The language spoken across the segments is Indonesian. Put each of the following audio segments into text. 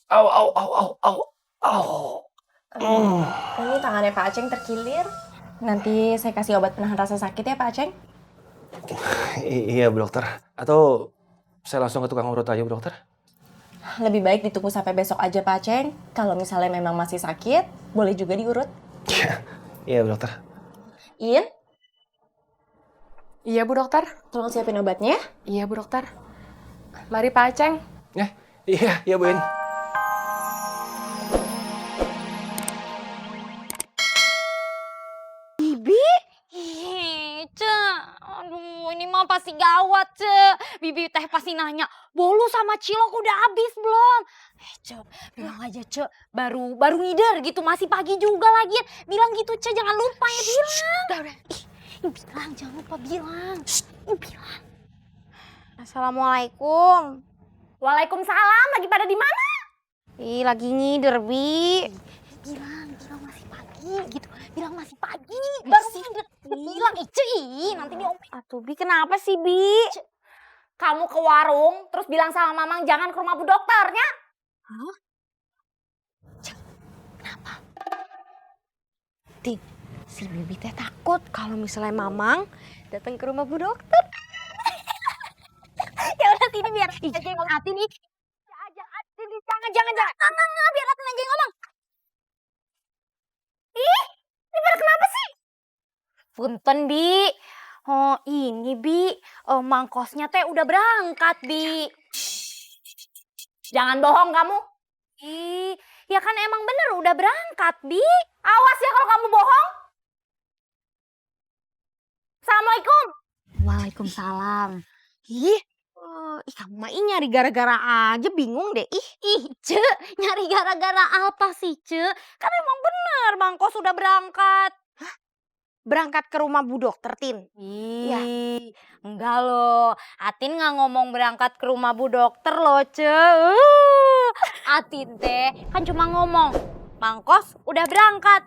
Au au au au au. Au. Eh, Ini tangannya Pak Aceng terkilir. Nanti saya kasih obat penahan rasa sakit ya Pak Aceng. Iya Bu Dokter. Atau saya langsung ke tukang urut aja Bu Dokter? Lebih baik ditunggu sampai besok aja Pak Aceng. Kalau misalnya memang masih sakit, boleh juga diurut. Iya Bu Dokter. In, Iya Bu Dokter. tolong siapin obatnya. Iya Bu Dokter. Mari Pak Aceng. Iya Bu In. Bibi? Aduh, ini mah pasti gawat, Bibi teh pasti nanya, bolu sama cilok udah habis belum? Bilang aja, baru ngider gitu, masih pagi juga lagi. Bilang gitu, jangan lupa ya, bilang. Bilang, jangan lupa bilang. Bilang. Assalamualaikum. Waalaikumsalam, lagi pada di mana? Lagi ngider, Bi. Bilang masih pagi gitu. Bilang masih pagi, baru ngider. Bilang nanti diomelin. Atuh Bi, kenapa sih Bi? Kamu ke warung, terus bilang sama Mamang jangan ke rumah Bu Dokternya. Hah? Kenapa? Ting, si Bibi teh takut kalau misalnya Mamang datang ke rumah Bu Dokter. Ya udah sini biar aja yang ngomong. Atin nih. Jangan. Nah, biar Atin aja yang ngomong. Ini pada kenapa sih? Punten, Bi. Oh, ini, Bi. Mangkosnya teh udah berangkat, Bi. Jangan bohong kamu. Ya kan emang bener udah berangkat, Bi. Awas ya kalau kamu bohong. Assalamualaikum. Waalaikumsalam. Kamu mah nyari gara-gara aja, bingung deh. Nyari gara-gara apa sih, Kan emang bener mangkos udah berangkat. Berangkat ke rumah Bu Dokter, Tin? Ya. Enggak loh. Atin nggak ngomong berangkat ke rumah Bu Dokter loh, Atin teh kan cuma ngomong, Mangkos udah berangkat.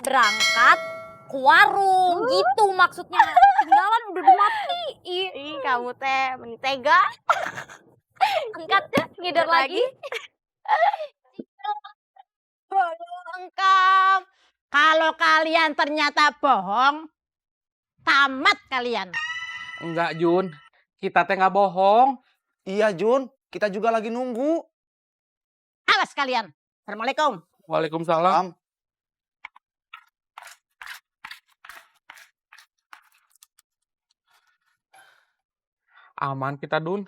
Berangkat ke warung, gitu maksudnya. Tinggalan udah dimatiin. Kamu teh mentega. Angkat, ngider lagi. Lengkap. Kalau kalian ternyata bohong, tamat kalian. Enggak, Jun. Kita teh nggak bohong. Iya Jun, kita juga lagi nunggu. Awas kalian. Assalamualaikum. Waalaikumsalam. Aman kita, Dun.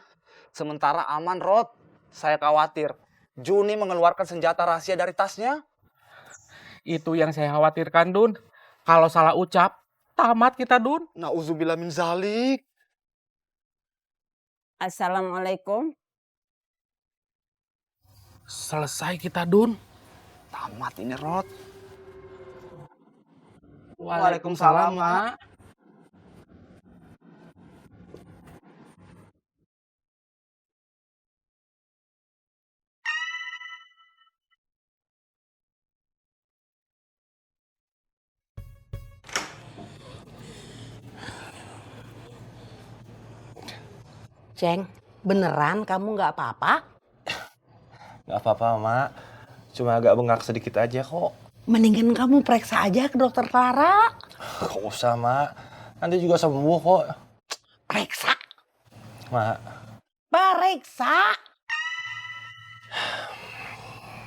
Sementara aman Rod. Saya khawatir Juni mengeluarkan senjata rahasia dari tasnya. Itu yang saya khawatirkan, Dun. Kalau salah ucap, tamat kita, Dun. Nauzubillah min zalik. Assalamualaikum. Selesai kita, Dun. Tamat ini Rod. Waalaikumsalam, Mak. Ceng, beneran kamu nggak apa-apa? Gak apa-apa Mak. Cuma agak bengkak sedikit aja kok. Mendingan kamu periksa aja ke dokter Clara. Gak usah Mak. Nanti juga sembuh kok. Periksa? Mak. Periksa?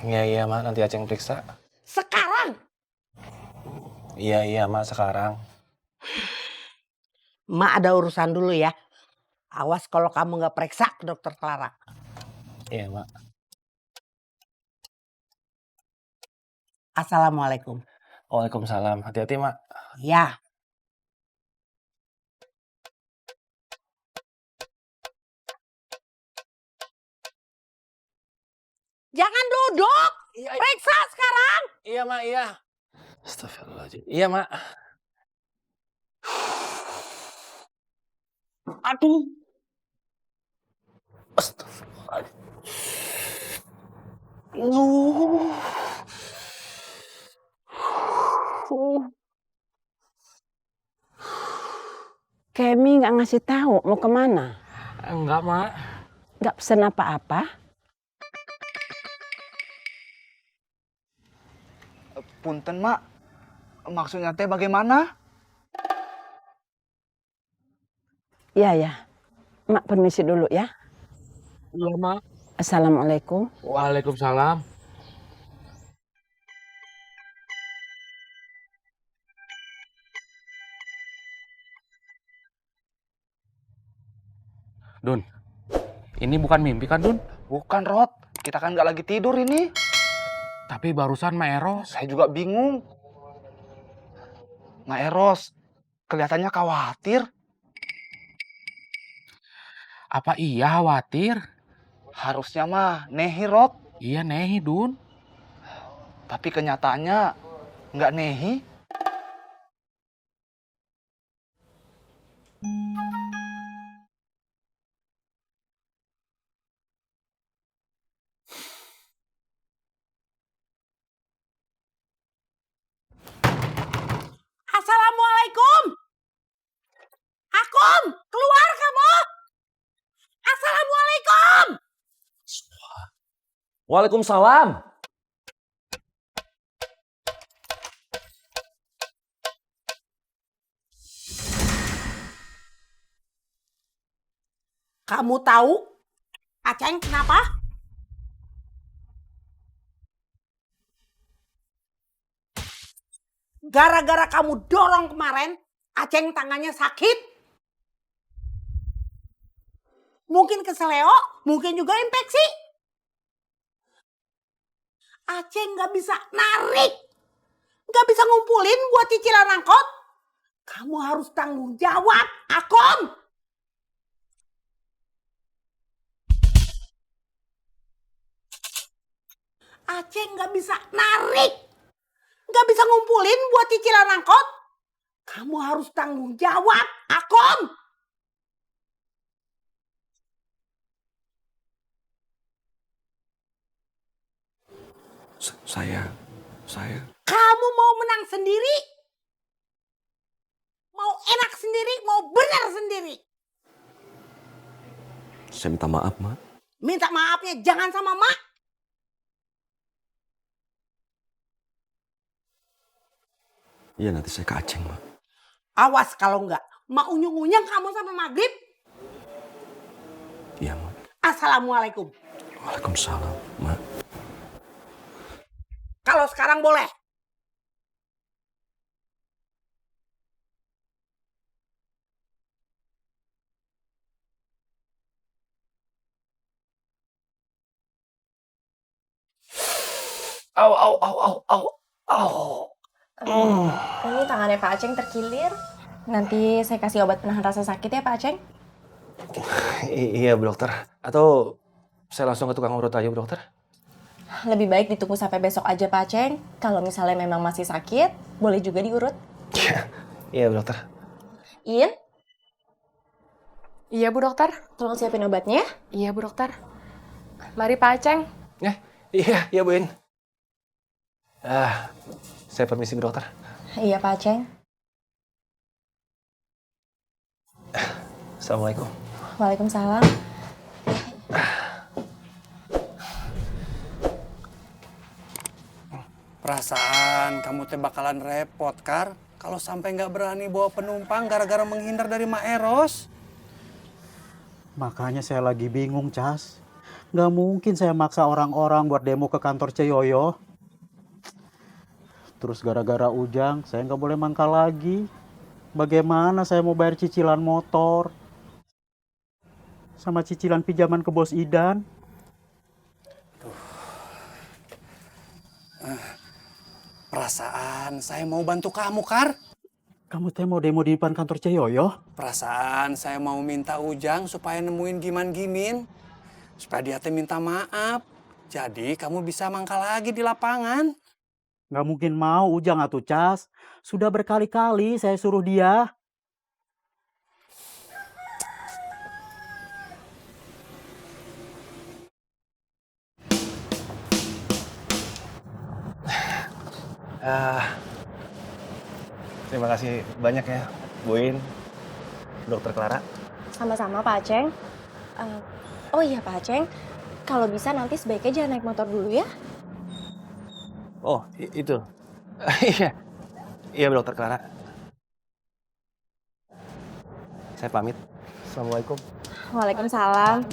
Iya Mak, nanti Aceng periksa. Sekarang? Iya Mak, sekarang. Mak ada urusan dulu ya. Awas kalau kamu nggak periksa ke dokter Clara. Iya Mak. Assalamualaikum. Waalaikumsalam. Hati-hati Mak. Ya. Jangan duduk. Periksa sekarang. Iya Mak, iya. Astagfirullahaladzim. Iya Mak. Aduh. Astagfirullahaladzim. Kemi nggak ngasih tahu mau kemana. Enggak, Mak. Nggak pesen apa-apa. Punten, Mak. Maksudnya teh bagaimana? Iya ya. Mak permisi dulu ya. Iya, Mak. Assalamualaikum. Waalaikumsalam. Dun, ini bukan mimpi kan, Dun? Bukan, Rod. Kita kan nggak lagi tidur ini. Tapi barusan Ma Eros. Saya juga bingung. Mak Eros, kelihatannya khawatir. Apa iya khawatir? Harusnya mah nehi, Rod. Iya nehi, Dun. Tapi kenyataannya nggak nehi. Assalamualaikum. Akum, keluar kamu. Assalamualaikum. Waalaikumsalam. Kamu tahu Aceng kenapa? Gara-gara kamu dorong kemarin, Aceng tangannya sakit. Mungkin keseleo, mungkin juga infeksi. Aceng gak bisa narik, gak bisa ngumpulin buat cicilan angkot. Kamu harus tanggung jawab, Akom. Aceng gak bisa narik, gak bisa ngumpulin buat cicilan angkot. Kamu harus tanggung jawab, Akom. Saya. Kamu mau menang sendiri? Mau enak sendiri, mau benar sendiri? Saya minta maaf, Mak. Minta maafnya jangan sama Mak. Iya, nanti saya ke Aceng, Mak. Awas kalau enggak, Mak unyung-unyung kamu sampai maghrib. Iya, Mak. Assalamualaikum. Waalaikumsalam, Mak. Kalau sekarang boleh. Ini tangannya Pak Aceng terkilir. Nanti saya kasih obat penahan rasa sakit ya Pak Aceng. Iya Bu Dokter. Atau saya langsung ke tukang urut aja Bu Dokter? Lebih baik ditunggu sampai besok aja Pak Aceng. Kalau misalnya memang masih sakit, boleh juga diurut. Iya Bu Dokter. Iin, Iya, Bu Dokter. tolong siapin obatnya. Iya, Bu Dokter. Mari Pak Aceng. Iya Bu In. Saya permisi Bu Dokter. Iya Pak Aceng. Assalamualaikum. Waalaikumsalam. Perasaan kamu teh bakalan repot, Kar. Kalau sampai nggak berani bawa penumpang gara-gara menghindar dari Mak Eros. Makanya saya lagi bingung, Cas. Nggak mungkin saya maksa orang-orang buat demo ke kantor Ceyoyo. Terus gara-gara Ujang, saya nggak boleh mangkal lagi. Bagaimana saya mau bayar cicilan motor? Sama cicilan pinjaman ke bos Idan. Perasaan saya mau bantu kamu, Kar. Kamu teh mau demo di depan kantor Ceyoyo? Perasaan saya mau minta Ujang supaya nemuin Giman-Gimin. Supaya dia teh minta maaf. Jadi kamu bisa mangkal lagi di lapangan. Nggak mungkin mau Ujang atuh, Cas. Sudah berkali-kali saya suruh dia. Terima kasih banyak ya Bu In, Dokter Clara. Sama-sama Pak Aceng. Oh iya Pak Aceng, kalau bisa nanti sebaiknya jangan naik motor dulu ya. Oh itu. Iya. Iya Bu Dokter Clara. Saya pamit. Assalamualaikum. Waalaikumsalam.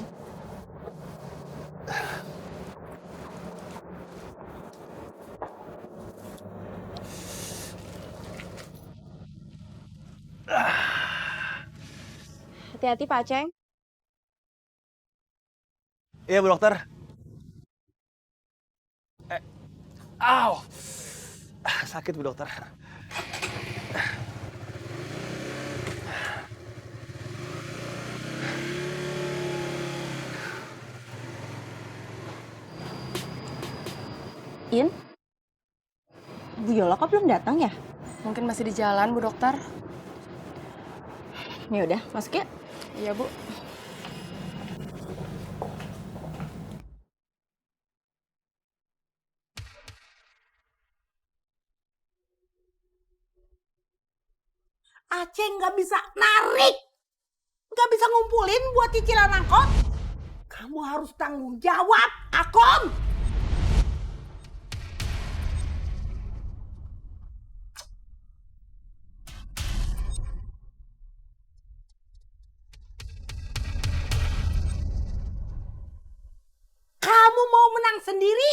Hati-hati Pak Aceng. Iya Bu Dokter. Aw. Sakit Bu Dokter. In? Bu Yola kok belum datang ya? Mungkin masih di jalan, Bu Dokter. Ya udah, masuk ya. Iya, Bu. Aceh nggak bisa narik, nggak bisa ngumpulin buat cicilan angkot. Kamu harus tanggung jawab, Akom. Kamu mau menang sendiri,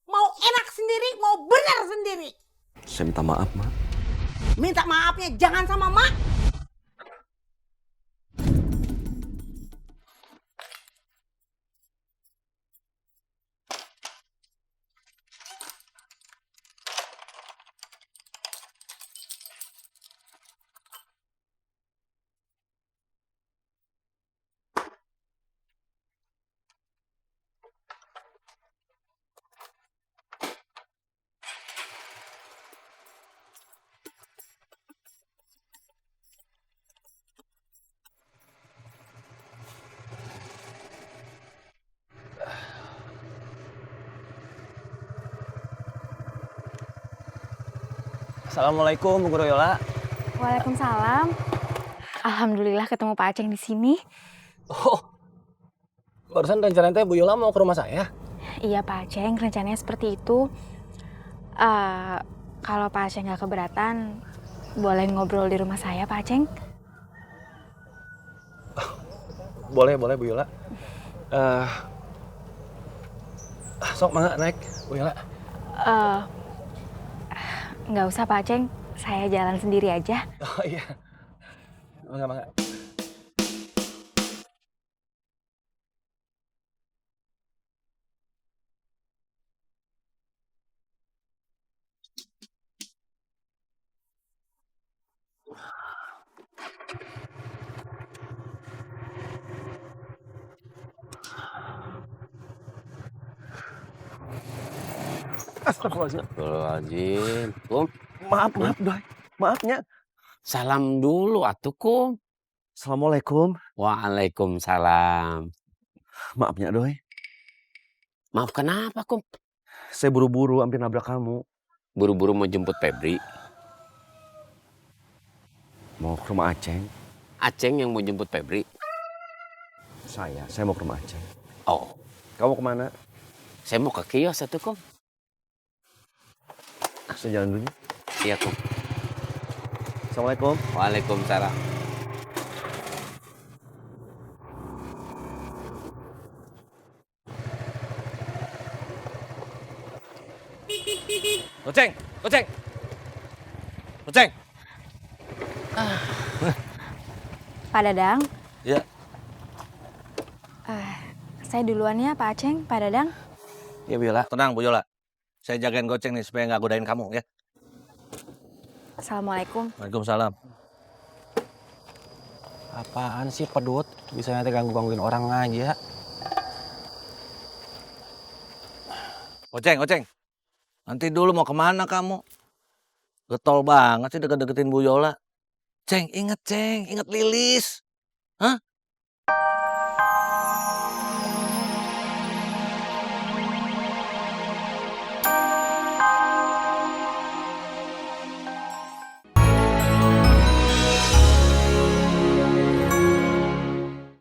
mau enak sendiri, mau benar sendiri. Saya minta maaf, Mak. Minta maafnya jangan sama Mak. Assalamualaikum Bu Guru Yola. Waalaikumsalam. Alhamdulillah ketemu Pak Aceng di sini. Oh. Barusan rencananya Bu Yola mau ke rumah saya. Iya Pak Aceng, rencananya seperti itu. Kalau Pak Aceng nggak keberatan, boleh ngobrol di rumah saya Pak Aceng? Boleh Bu Yola. Sok mangga naik Bu Yola. Nggak usah Pak Aceng, saya jalan sendiri aja. Oh iya. Mangga. Astagfirullahaladzim. Kum. Maaf, Doi. Maafnya. Salam dulu atuh, Kum. Assalamualaikum. Waalaikumsalam. Maafnya, Doi. Maaf kenapa, Kum? Saya buru-buru hampir nabrak kamu. Buru-buru mau jemput Febri. Mau ke rumah Aceng. Aceng yang mau jemput Febri. Saya mau ke rumah Aceng. Oh, Kamu kemana? saya mau ke kios atuh, Kum. Saya jalan dulu. Iya, Kum. Assalamualaikum. Waalaikumsalam. Goceng. Pak Dadang, Ya. saya duluan ya Pak Aceng, Pak Dadang. Ya Bu Yola. Tenang Bu Yola. Saya jagain goceng nih supaya nggak godain kamu ya. Assalamualaikum. Waalaikumsalam. Apaan sih pedut? Bisa nanti gangguin orang aja. Goceng. Nanti dulu mau kemana kamu? Getol banget sih deket-deketin Bu Yola. Inget Lilis. Hah?